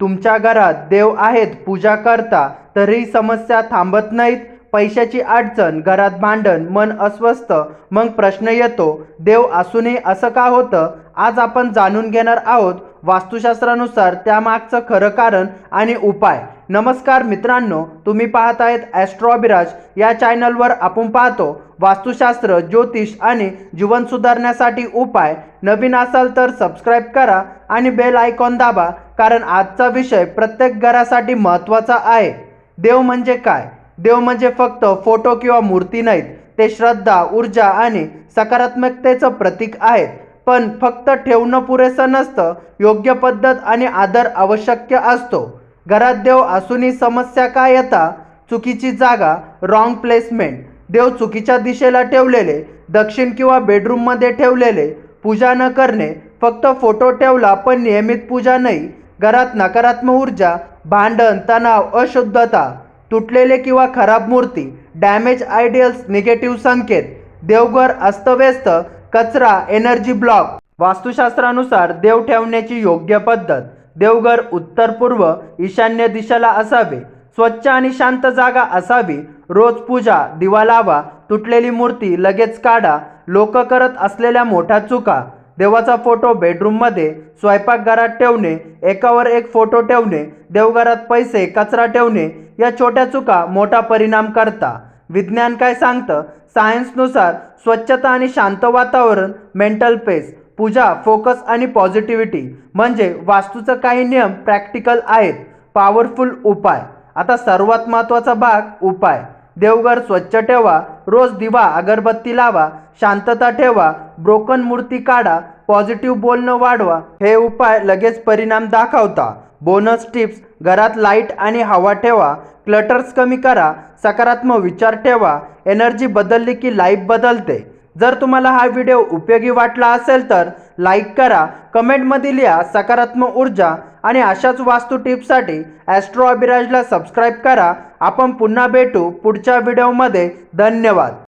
तुमच्या घरात देव आहेत पूजा करता तरीही समस्या थांबत नाहीत. पैशाची अडचण, घरात भांडण, मन अस्वस्थ, मग प्रश्न येतो देव असूनही असं का होतं. आज आपण जाणून घेणार आहोत वास्तुशास्त्रानुसार त्यामागचं खरं कारण आणि उपाय. नमस्कार मित्रांनो, तुम्ही पाहत आहेत ॲस्ट्रो अभिराज. या चॅनलवर आपण पाहतो वास्तुशास्त्र, ज्योतिष आणि जीवन सुधारण्यासाठी उपाय. नवीन असाल तर सबस्क्राईब करा आणि बेल आयकॉन दाबा, कारण आजचा विषय प्रत्येक घरासाठी महत्त्वाचा आहे. देव म्हणजे काय? देव म्हणजे फक्त फोटो किंवा मूर्ती नाहीत. ते श्रद्धा, ऊर्जा आणि सकारात्मकतेचं प्रतीक आहेत. पण फक्त ठेवणं पुरेसं नसतं, योग्य पद्धत आणि आदर आवश्यक असतो. घरात देव असूनही समस्या काय येतात? चुकीची जागा, रॉंग प्लेसमेंट. देव चुकीच्या दिशेला ठेवलेले, दक्षिण किंवा बेडरूममध्ये ठेवलेले. पूजा न करणे, फक्त फोटो ठेवला पण नियमित पूजा नाही. घरात नकारात्मक ऊर्जा, भांडण, तणाव, अशुद्धता. तुटलेले किंवा खराब मूर्ती, डॅमेज आयडियल्स, निगेटिव्ह संकेत. देवघर अस्तव्यस्त, कचरा, एनर्जी ब्लॉक. वास्तुशास्त्रानुसार देव ठेवण्याची योग्य पद्धत. देवघर उत्तर पूर्व ईशान्य दिशेला असावे. स्वच्छ आणि शांत जागा असावी. रोज पूजा, दिवा लावा. तुटलेली मूर्ती लगेच काढा. लोक करत असलेल्या मोठ्या चुका. देवाचा फोटो बेडरूममध्ये, स्वयंपाकघरात ठेवणे, एकावर एक फोटो ठेवणे, देवघरात पैसे, कचरा ठेवणे. या छोट्या चुका मोठा परिणाम करतात. विज्ञान काय सांगतं? सायन्सनुसार स्वच्छता आणि शांत वातावरण, मेंटल पीस, पूजा, फोकस आणि पॉझिटिव्हिटी. म्हणजे वास्तूचं काही नियम प्रॅक्टिकल आहेत, पॉवरफुल उपाय. आता सर्वात महत्त्वाचा भाग, उपाय. देवघर स्वच्छ ठेवा. रोज दिवा, अगरबत्ती लावा. शांतता ठेवा. ब्रोकन मूर्ती काढा. पॉझिटिव्ह बोलणं वाढवा. हे उपाय लगेच परिणाम दाखवता. बोनस टिप्स: घरात लाईट आणि हवा ठेवा. क्लटर्स कमी करा. सकारात्मक विचार ठेवा. एनर्जी बदलली की लाईफ बदलते. जर तुम्हाला हा व्हिडिओ उपयोगी वाटला असेल तर लाईक करा, कमेंटमध्ये लिहा सकारात्मक ऊर्जा, आणि अशाच वास्तू टिप्ससाठी ॲस्ट्रो अभिराजला सबस्क्राईब करा. आपण पुन्हा भेटू पुढच्या व्हिडिओमध्ये. धन्यवाद.